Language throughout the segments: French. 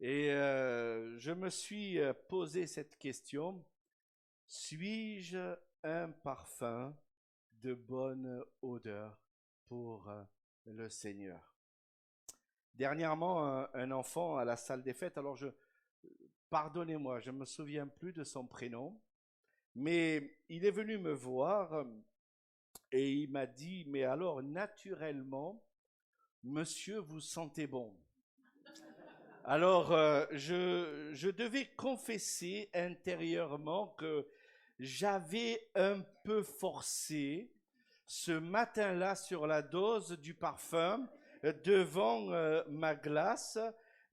Et je me suis posé cette question, suis-je un parfum de bonne odeur pour le Seigneur? Dernièrement, un enfant à la salle des fêtes, pardonnez-moi, je ne me souviens plus de son prénom, mais il est venu me voir et il m'a dit, mais alors naturellement, monsieur, vous sentez bon. Alors, je devais confesser intérieurement que j'avais un peu forcé ce matin-là sur la dose du parfum devant ma glace,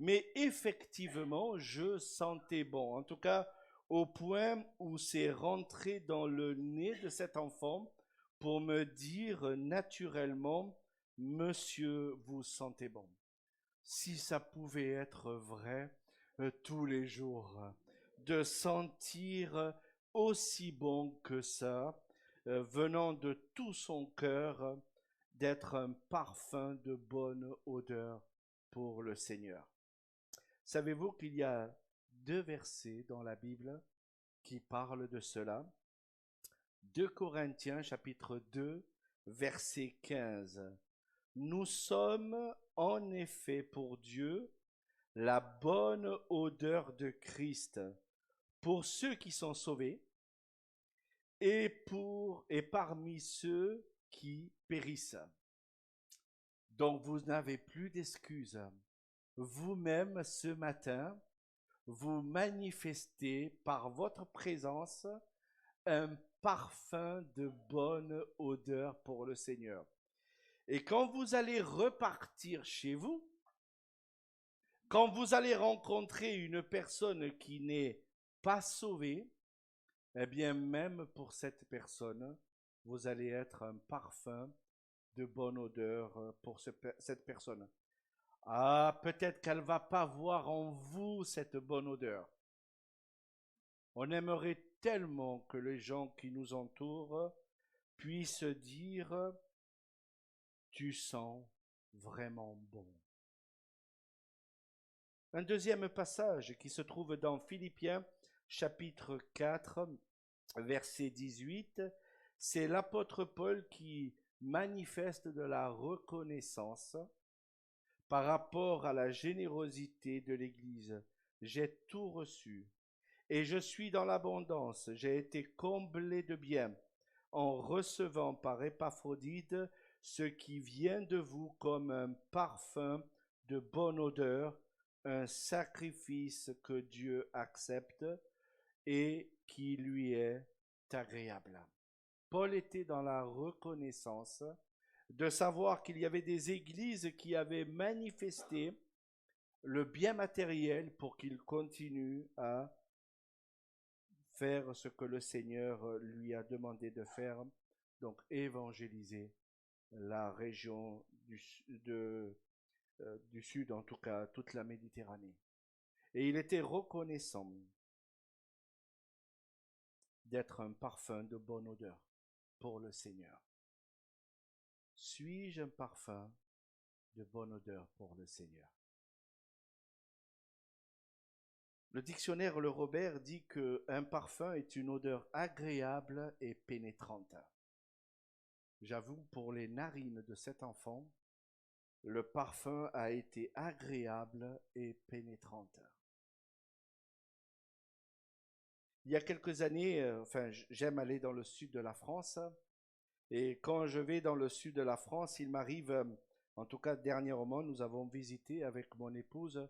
mais effectivement, je sentais bon. En tout cas, au point où c'est rentré dans le nez de cet enfant pour me dire naturellement, monsieur, vous sentez bon. Si ça pouvait être vrai tous les jours, de sentir aussi bon que ça, venant de tout son cœur, d'être un parfum de bonne odeur pour le Seigneur. Savez-vous qu'il y a deux versets dans la Bible qui parlent de cela? 2 Corinthiens chapitre 2, verset 15. Nous sommes en effet pour Dieu la bonne odeur de Christ pour ceux qui sont sauvés et parmi ceux qui périssent. Donc vous n'avez plus d'excuses. Vous-même ce matin, vous manifestez par votre présence un parfum de bonne odeur pour le Seigneur. Et quand vous allez repartir chez vous, quand vous allez rencontrer une personne qui n'est pas sauvée, eh bien même pour cette personne, vous allez être un parfum de bonne odeur pour cette personne. Ah, peut-être qu'elle ne va pas voir en vous cette bonne odeur. On aimerait tellement que les gens qui nous entourent puissent dire, tu sens vraiment bon. Un deuxième passage qui se trouve dans Philippiens chapitre 4, verset 18, c'est l'apôtre Paul qui manifeste de la reconnaissance par rapport à la générosité de l'Église. J'ai tout reçu et je suis dans l'abondance. J'ai été comblé de bien en recevant par Épaphrodite ce qui vient de vous comme un parfum de bonne odeur, un sacrifice que Dieu accepte et qui lui est agréable. Paul était dans la reconnaissance de savoir qu'il y avait des églises qui avaient manifesté le bien matériel pour qu'il continue à faire ce que le Seigneur lui a demandé de faire, donc évangéliser la région du sud, en tout cas toute la Méditerranée. Et il était reconnaissant d'être un parfum de bonne odeur pour le Seigneur. Suis-je un parfum de bonne odeur pour le Seigneur? Le dictionnaire Le Robert dit qu'un parfum est une odeur agréable et pénétrante. J'avoue, pour les narines de cet enfant, le parfum a été agréable et pénétrante. Il y a quelques années, j'aime aller dans le sud de la France, et quand je vais dans le sud de la France, il m'arrive, en tout cas dernièrement, nous avons visité avec mon épouse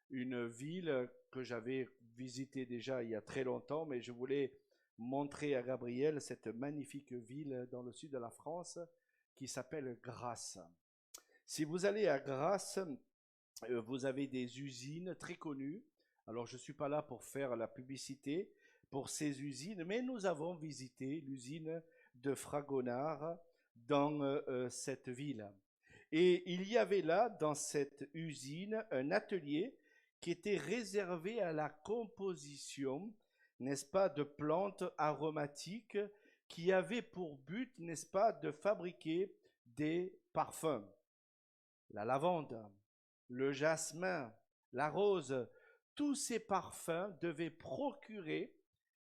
une ville que j'avais visitée déjà il y a très longtemps, mais je voulais montrer à Gabriel cette magnifique ville dans le sud de la France qui s'appelle Grasse. Si vous allez à Grasse, vous avez des usines très connues. Alors je ne suis pas là pour faire la publicité pour ces usines, mais nous avons visité l'usine de Fragonard dans cette ville. Et il y avait là, dans cette usine, un atelier qui était réservé à la composition, n'est-ce pas, de plantes aromatiques qui avaient pour but, n'est-ce pas, de fabriquer des parfums. La lavande, le jasmin, la rose, tous ces parfums devaient procurer,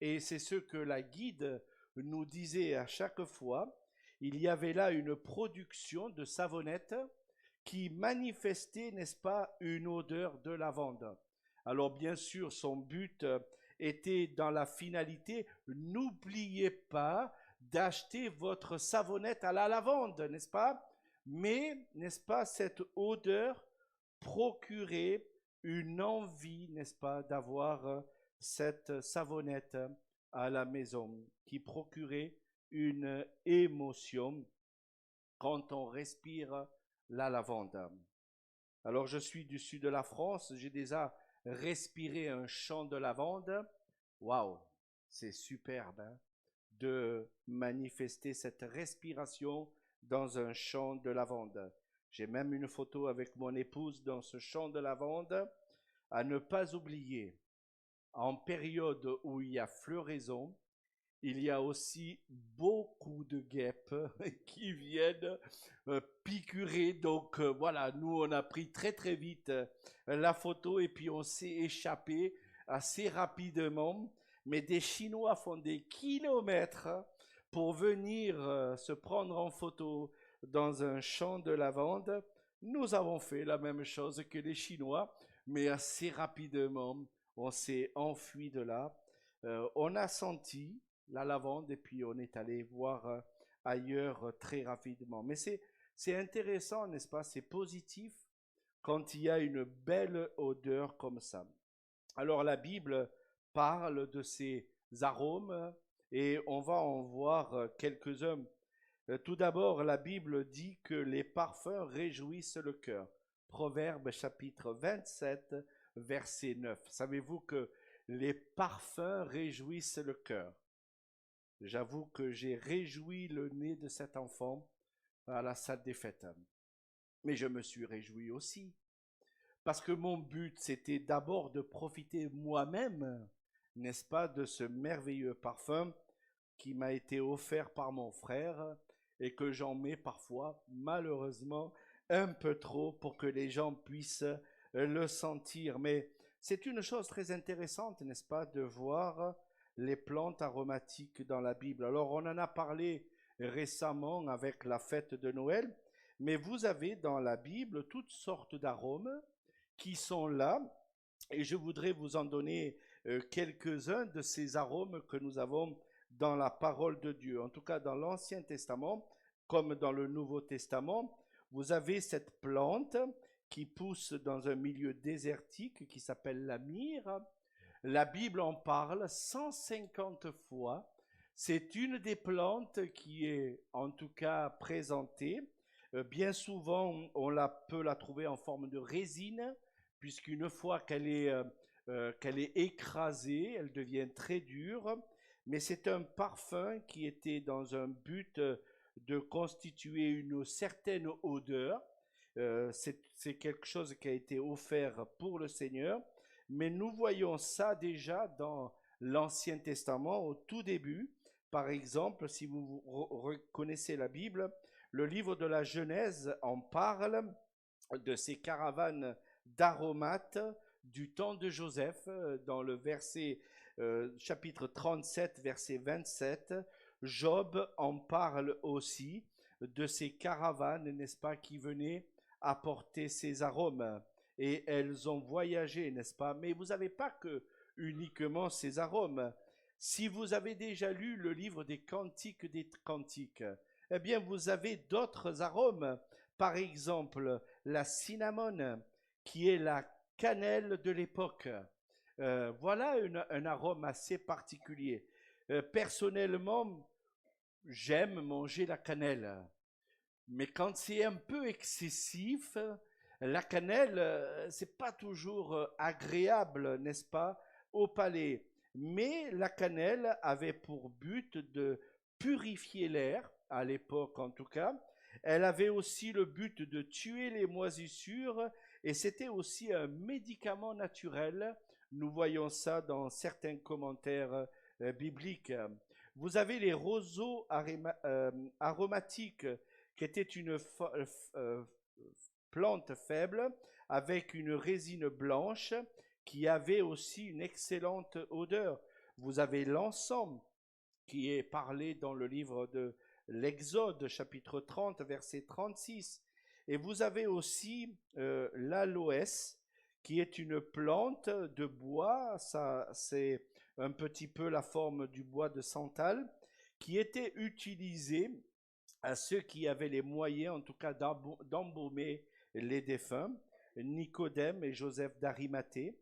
et c'est ce que la guide nous disait à chaque fois, il y avait là une production de savonnettes qui manifestait, n'est-ce pas, une odeur de lavande. Alors bien sûr, son but était dans la finalité, n'oubliez pas d'acheter votre savonnette à la lavande, n'est-ce pas? Mais, n'est-ce pas, cette odeur procurait une envie, n'est-ce pas, d'avoir cette savonnette à la maison, qui procurait une émotion quand on respire la lavande. Alors je suis du sud de la France, j'ai déjà respiré un champ de lavande. Waouh, c'est superbe hein, de manifester cette respiration dans un champ de lavande. J'ai même une photo avec mon épouse dans ce champ de lavande. À ne pas oublier, en période où il y a floraison, il y a aussi beaucoup de guêpes qui viennent piqûrer. Donc voilà, nous on a pris très très vite la photo et puis on s'est échappé assez rapidement. Mais des Chinois font des kilomètres pour venir se prendre en photo dans un champ de lavande. Nous avons fait la même chose que les Chinois, mais assez rapidement, on s'est enfui de là. On a senti la lavande et puis on est allé voir ailleurs très rapidement. Mais c'est intéressant, n'est-ce pas? C'est positif quand il y a une belle odeur comme ça. Alors la Bible parle de ces arômes et on va en voir quelques-uns. Tout d'abord, la Bible dit que les parfums réjouissent le cœur. Proverbe chapitre 27, verset 9. Savez-vous que les parfums réjouissent le cœur? J'avoue que j'ai réjoui le nez de cet enfant à la salle des fêtes. Mais je me suis réjoui aussi. Parce que mon but, c'était d'abord de profiter moi-même, n'est-ce pas, de ce merveilleux parfum qui m'a été offert par mon frère et que j'en mets parfois, malheureusement, un peu trop pour que les gens puissent le sentir. Mais c'est une chose très intéressante, n'est-ce pas, de voir les plantes aromatiques dans la Bible. Alors, on en a parlé récemment avec la fête de Noël, mais vous avez dans la Bible toutes sortes d'arômes qui sont là, et je voudrais vous en donner quelques-uns de ces arômes que nous avons dans la parole de Dieu. En tout cas, dans l'Ancien Testament, comme dans le Nouveau Testament, vous avez cette plante qui pousse dans un milieu désertique qui s'appelle la myrrhe. La Bible en parle 150 fois. C'est une des plantes qui est en tout cas présentée. Bien souvent, on peut la trouver en forme de résine, puisqu'une fois qu'elle est écrasée, elle devient très dure. Mais c'est un parfum qui était dans un but de constituer une certaine odeur. C'est quelque chose qui a été offert pour le Seigneur. Mais nous voyons ça déjà dans l'Ancien Testament au tout début. Par exemple, si vous reconnaissez la Bible, le livre de la Genèse en parle de ces caravanes d'aromates du temps de Joseph, dans le chapitre 37, verset 27. Job en parle aussi de ces caravanes, n'est-ce pas, qui venaient apporter ces arômes. Et elles ont voyagé, n'est-ce pas? Mais vous n'avez pas que uniquement ces arômes. Si vous avez déjà lu le livre des Cantiques, eh bien vous avez d'autres arômes. Par exemple, la cinnamone, qui est la cannelle de l'époque. Voilà un arôme assez particulier. Personnellement, j'aime manger la cannelle. Mais quand c'est un peu excessif, la cannelle, c'est pas toujours agréable, n'est-ce pas, au palais. Mais la cannelle avait pour but de purifier l'air, à l'époque en tout cas. Elle avait aussi le but de tuer les moisissures et c'était aussi un médicament naturel. Nous voyons ça dans certains commentaires bibliques. Vous avez les roseaux aromatiques qui était une plante faible avec une résine blanche qui avait aussi une excellente odeur. Vous avez l'encens qui est parlé dans le livre de l'Exode, chapitre 30, verset 36. Et vous avez aussi l'aloès, qui est une plante de bois, ça c'est un petit peu la forme du bois de santal, qui était utilisé à ceux qui avaient les moyens, en tout cas, d'embaumer les défunts. Nicodème et Joseph d'Arimathée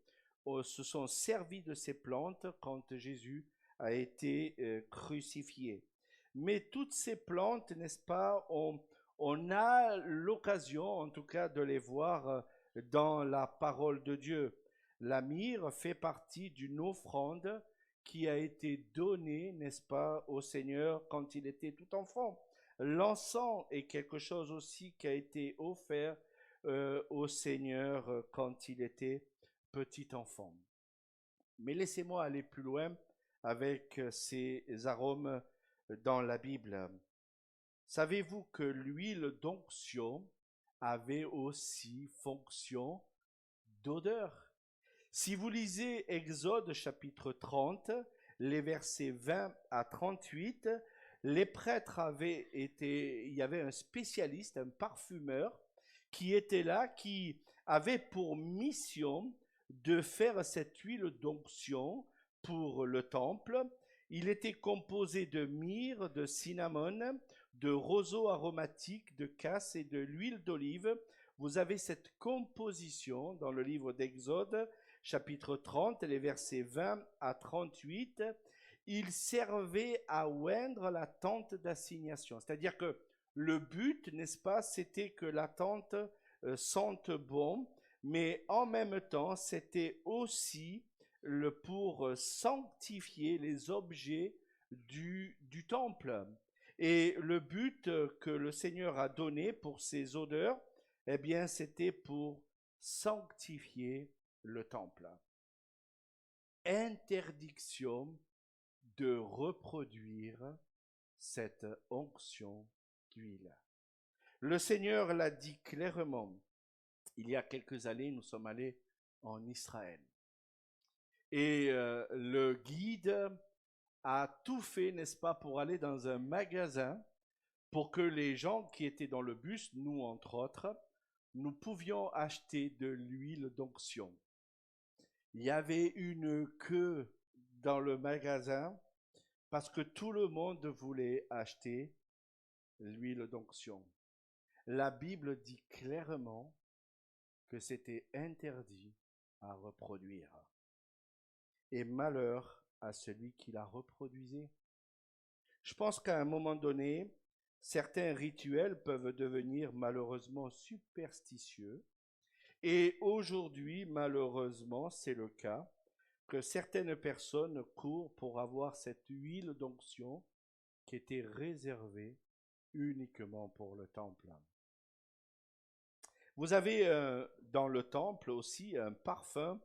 se sont servis de ces plantes quand Jésus a été crucifié. Mais toutes ces plantes, n'est-ce pas, on a l'occasion, en tout cas, de les voir dans la parole de Dieu. La myrrhe fait partie d'une offrande qui a été donnée, n'est-ce pas, au Seigneur quand il était tout enfant. L'encens est quelque chose aussi qui a été offert au Seigneur quand il était petit enfant. Mais laissez-moi aller plus loin avec ces arômes dans la Bible. Savez-vous que l'huile d'onction avait aussi fonction d'odeur? Si vous lisez Exode chapitre 30, les versets 20 à 38, les prêtres il y avait un spécialiste, un parfumeur, qui était là, qui avait pour mission de faire cette huile d'onction pour le temple. Il était composé de myrrhe, de cinnamon, de roseau aromatique, de casse et de l'huile d'olive. Vous avez cette composition dans le livre d'Exode, chapitre 30, les versets 20 à 38. Il servait à oindre la tente d'assignation. C'est-à-dire que le but, n'est-ce pas, c'était que la tente sente bon, mais en même temps, c'était aussi pour sanctifier les objets du temple. Et le but que le Seigneur a donné pour ces odeurs, eh bien, c'était pour sanctifier le temple. Interdiction de reproduire cette onction d'huile. Le Seigneur l'a dit clairement. Il y a quelques années, nous sommes allés en Israël. Et le guide a tout fait, n'est-ce pas, pour aller dans un magasin pour que les gens qui étaient dans le bus, nous entre autres, nous pouvions acheter de l'huile d'onction. Il y avait une queue dans le magasin parce que tout le monde voulait acheter l'huile d'onction. La Bible dit clairement que c'était interdit à reproduire. Et malheur à celui qui la reproduisait. Je pense qu'à un moment donné, certains rituels peuvent devenir malheureusement superstitieux. Et aujourd'hui, malheureusement, c'est le cas que certaines personnes courent pour avoir cette huile d'onction qui était réservée uniquement pour le temple. Vous avez dans le temple aussi un parfum,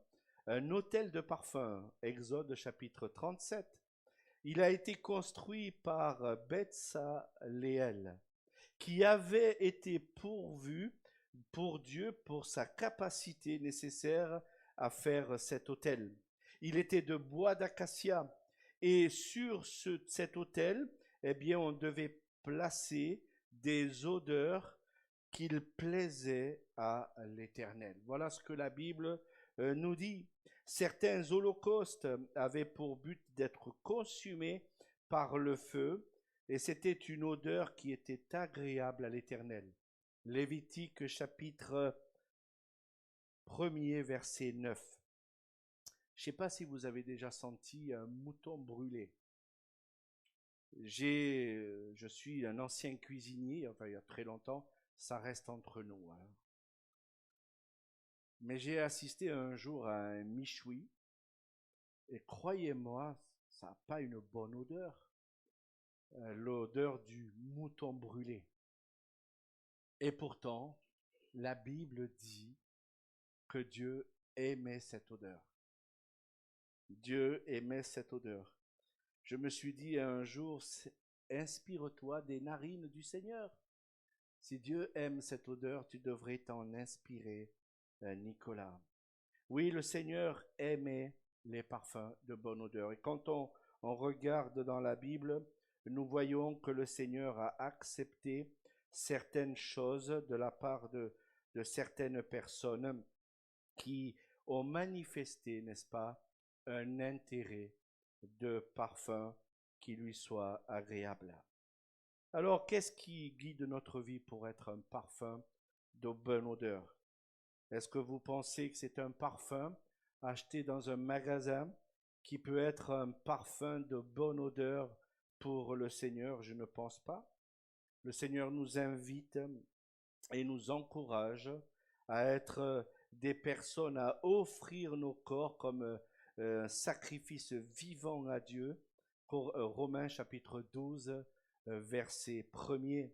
un autel de parfum, Exode chapitre 37. Il a été construit par Betsaléel, qui avait été pourvu pour Dieu pour sa capacité nécessaire à faire cet autel. Il était de bois d'acacia et sur cet autel, eh bien, on devait placer des odeurs qu'il plaisait à l'Éternel. Voilà ce que la Bible nous dit. Certains holocaustes avaient pour but d'être consumés par le feu, et c'était une odeur qui était agréable à l'Éternel. Lévitique chapitre 1er, verset 9. Je ne sais pas si vous avez déjà senti un mouton brûlé. Je suis un ancien cuisinier, enfin il y a très longtemps, ça reste entre nous. Hein. Mais j'ai assisté un jour à un michoui, et croyez-moi, ça n'a pas une bonne odeur. L'odeur du mouton brûlé. Et pourtant, la Bible dit que Dieu aimait cette odeur. Dieu aimait cette odeur. Je me suis dit un jour, inspire-toi des narines du Seigneur. Si Dieu aime cette odeur, tu devrais t'en inspirer, Nicolas. Oui, le Seigneur aimait les parfums de bonne odeur. Et quand on regarde dans la Bible, nous voyons que le Seigneur a accepté certaines choses de la part de certaines personnes qui ont manifesté, n'est-ce pas, un intérêt de parfum qui lui soit agréable. Alors, qu'est-ce qui guide notre vie pour être un parfum de bonne odeur? Est-ce que vous pensez que c'est un parfum acheté dans un magasin qui peut être un parfum de bonne odeur pour le Seigneur? Je ne pense pas. Le Seigneur nous invite et nous encourage à être des personnes, à offrir nos corps comme un sacrifice vivant à Dieu. Pour Romains chapitre 12, verset 1er.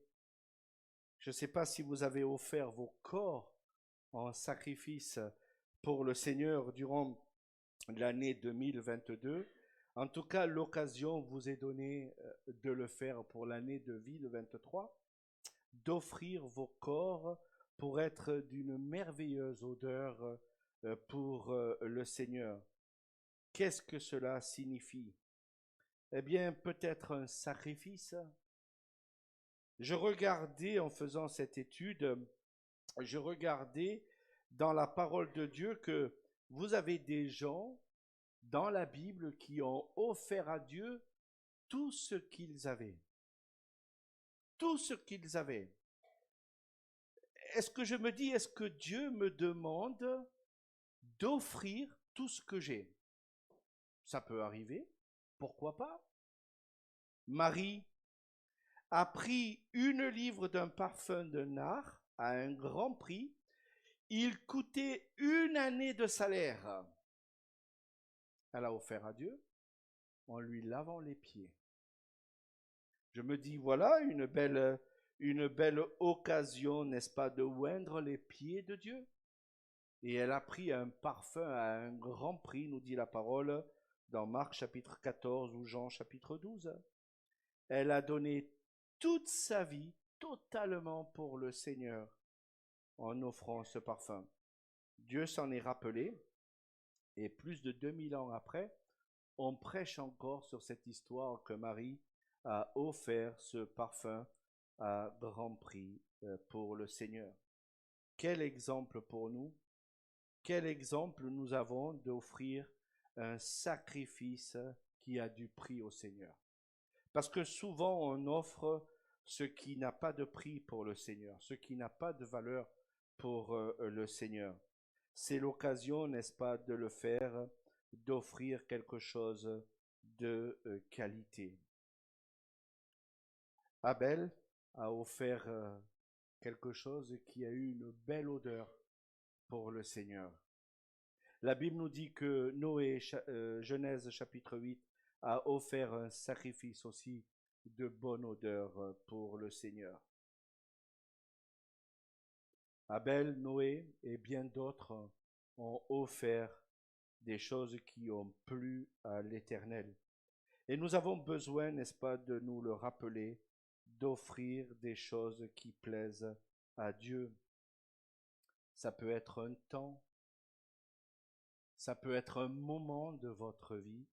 Je ne sais pas si vous avez offert vos corps en sacrifice pour le Seigneur durant l'année 2022. En tout cas, l'occasion vous est donnée de le faire pour l'année 2023, d'offrir vos corps pour être d'une merveilleuse odeur pour le Seigneur. Qu'est-ce que cela signifie? Eh bien, peut-être un sacrifice. Je regardais en faisant cette étude, je regardais dans la parole de Dieu que vous avez des gens dans la Bible qui ont offert à Dieu tout ce qu'ils avaient. Tout ce qu'ils avaient. Est-ce que je me dis, est-ce que Dieu me demande d'offrir tout ce que j'ai? Ça peut arriver, pourquoi pas? Marie a pris une livre d'un parfum de nard à un grand prix. Il coûtait une année de salaire. Elle a offert à Dieu en lui lavant les pieds. Je me dis, voilà une belle occasion, n'est-ce pas, de oindre les pieds de Dieu. Et elle a pris un parfum à un grand prix, nous dit la parole, dans Marc chapitre 14 ou Jean chapitre 12. Elle a donné toute sa vie totalement pour le Seigneur en offrant ce parfum. Dieu s'en est rappelé, et plus de 2000 ans après, on prêche encore sur cette histoire que Marie a offert ce parfum à grand prix pour le Seigneur. Quel exemple pour nous? Quel exemple nous avons d'offrir un sacrifice qui a du prix au Seigneur? Parce que souvent on offre ce qui n'a pas de prix pour le Seigneur, ce qui n'a pas de valeur pour le Seigneur. C'est l'occasion, n'est-ce pas, de le faire, d'offrir quelque chose de qualité. Abel a offert quelque chose qui a eu une belle odeur pour le Seigneur. La Bible nous dit que Noé, Genèse chapitre 8, a offert un sacrifice aussi de bonne odeur pour le Seigneur. Abel, Noé et bien d'autres ont offert des choses qui ont plu à l'Éternel. Et nous avons besoin, n'est-ce pas, de nous le rappeler, d'offrir des choses qui plaisent à Dieu. Ça peut être un temps, ça peut être un moment de votre vie,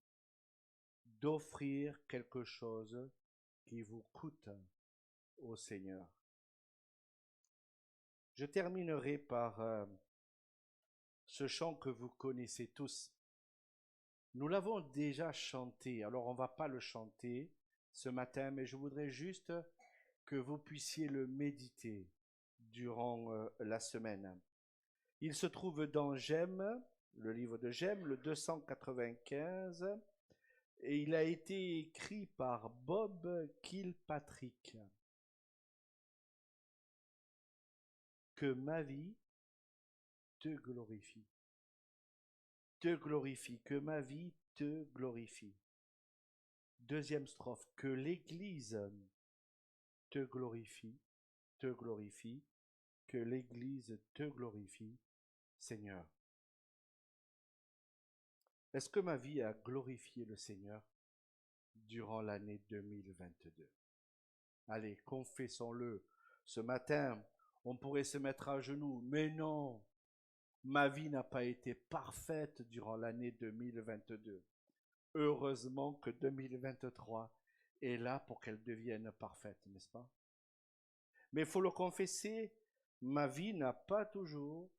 d'offrir quelque chose qui vous coûte au Seigneur. Je terminerai par ce chant que vous connaissez tous. Nous l'avons déjà chanté, alors on ne va pas le chanter ce matin, mais je voudrais juste que vous puissiez le méditer durant la semaine. Il se trouve dans J'aime, le livre de J'aime, le 295, et il a été écrit par Bob Kilpatrick. Que ma vie te glorifie. Te glorifie, que ma vie te glorifie. Deuxième strophe, que l'Église te glorifie, que l'Église te glorifie, Seigneur. Est-ce que ma vie a glorifié le Seigneur durant l'année 2022? Allez, confessons-le. Ce matin, on pourrait se mettre à genoux, mais non, Ma vie n'a pas été parfaite durant l'année 2022. Heureusement que 2023 est là pour qu'elle devienne parfaite, n'est-ce pas? Mais il faut le confesser, ma vie n'a pas toujours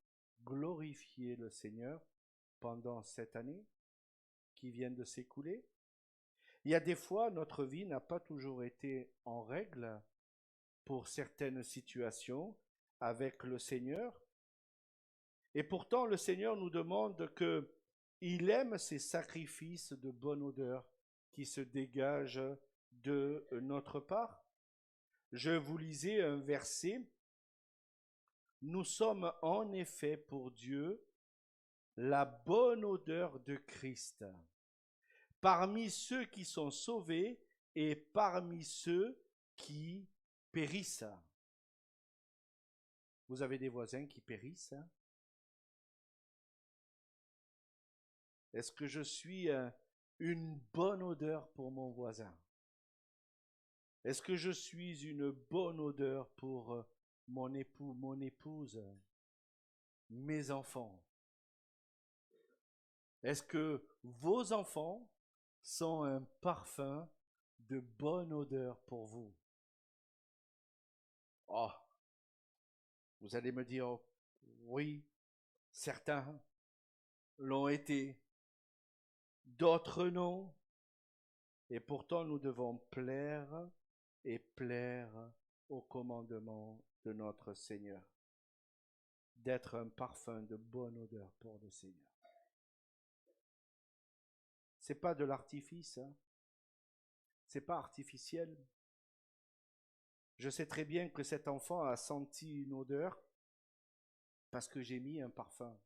glorifié le Seigneur pendant cette année qui vient de s'écouler. Il y a des fois, notre vie n'a pas toujours été en règle pour certaines situations avec le Seigneur. Et pourtant, le Seigneur nous demande que il aime ces sacrifices de bonne odeur qui se dégagent de notre part. Je vous lisais un verset. Nous sommes en effet pour Dieu la bonne odeur de Christ, parmi ceux qui sont sauvés et parmi ceux qui périssent. Vous avez des voisins qui périssent? Est-ce que je suis une bonne odeur pour mon voisin? Est-ce que je suis une bonne odeur pour mon époux, mon épouse, mes enfants? Est-ce que vos enfants sont un parfum de bonne odeur pour vous? Oh, vous allez me dire, oui, certains l'ont été, d'autres non. Et pourtant, nous devons plaire et plaire au commandement de notre Seigneur, d'être un parfum de bonne odeur pour le Seigneur. C'est pas de l'artifice, hein? C'est pas artificiel. Je sais très bien que cet enfant a senti une odeur parce que j'ai mis un parfum.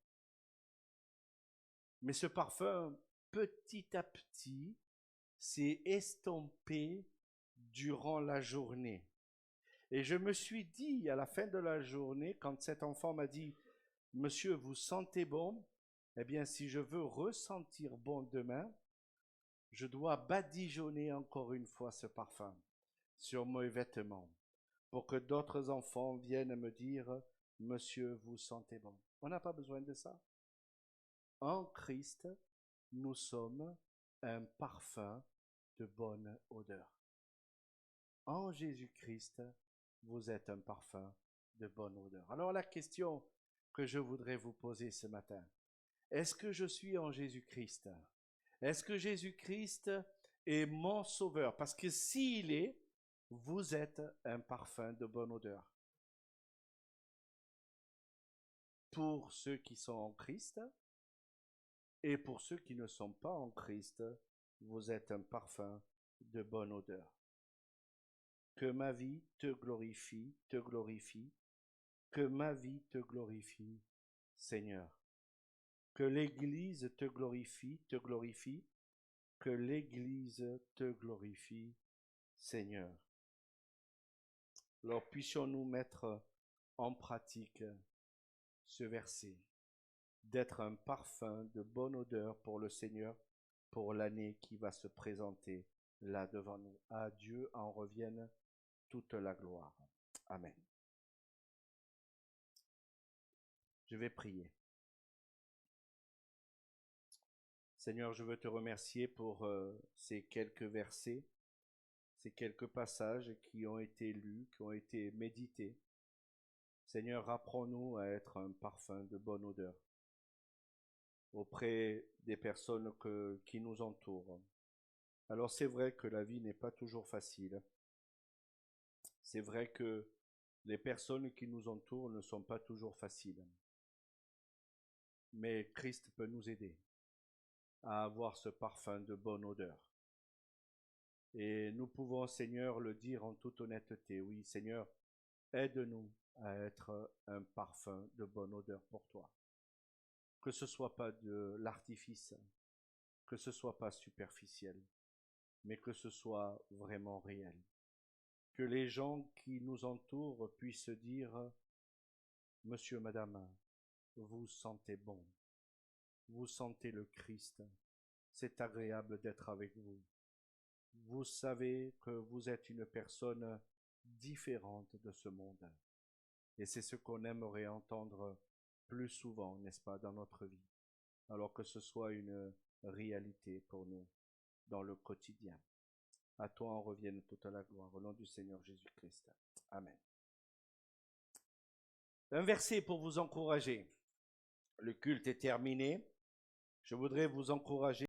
Mais ce parfum, petit à petit, s'est estompé durant la journée. Et je me suis dit à la fin de la journée, quand cet enfant m'a dit, Monsieur, vous sentez bon? Eh bien, si je veux ressentir bon demain, je dois badigeonner encore une fois ce parfum sur mes vêtements pour que d'autres enfants viennent me dire, Monsieur, vous sentez bon. On n'a pas besoin de ça. En Christ, nous sommes un parfum de bonne odeur. En Jésus-Christ, vous êtes un parfum de bonne odeur. Alors la question que je voudrais vous poser ce matin, est-ce que je suis en Jésus-Christ? Est-ce que Jésus-Christ est mon sauveur? Parce que s'il est, vous êtes un parfum de bonne odeur. Pour ceux qui sont en Christ et pour ceux qui ne sont pas en Christ, vous êtes un parfum de bonne odeur. Que ma vie te glorifie, te glorifie. Que ma vie te glorifie, Seigneur. Que l'Église te glorifie, te glorifie. Que l'Église te glorifie, Seigneur. Alors puissions-nous mettre en pratique ce verset, d'être un parfum de bonne odeur pour le Seigneur, pour l'année qui va se présenter là devant nous. À Dieu en revienne toute la gloire. Amen. Je vais prier. Seigneur, je veux te remercier pour ces quelques versets, ces quelques passages qui ont été lus, qui ont été médités. Seigneur, apprends-nous à être un parfum de bonne odeur auprès des personnes qui nous entourent. Alors c'est vrai que la vie n'est pas toujours facile. C'est vrai que les personnes qui nous entourent ne sont pas toujours faciles. Mais Christ peut nous aider à avoir ce parfum de bonne odeur. Et nous pouvons, Seigneur, le dire en toute honnêteté. Oui, Seigneur, aide-nous à être un parfum de bonne odeur pour toi. Que ce ne soit pas de l'artifice, que ce ne soit pas superficiel, mais que ce soit vraiment réel. Que les gens qui nous entourent puissent dire, Monsieur, Madame, vous sentez bon, vous sentez le Christ, c'est agréable d'être avec vous. Vous savez que vous êtes une personne différente de ce monde. Et c'est ce qu'on aimerait entendre plus souvent, n'est-ce pas, dans notre vie, alors que ce soit une réalité pour nous dans le quotidien. À toi en revienne toute la gloire, au nom du Seigneur Jésus-Christ. Amen. Un verset pour vous encourager. Le culte est terminé. Je voudrais vous encourager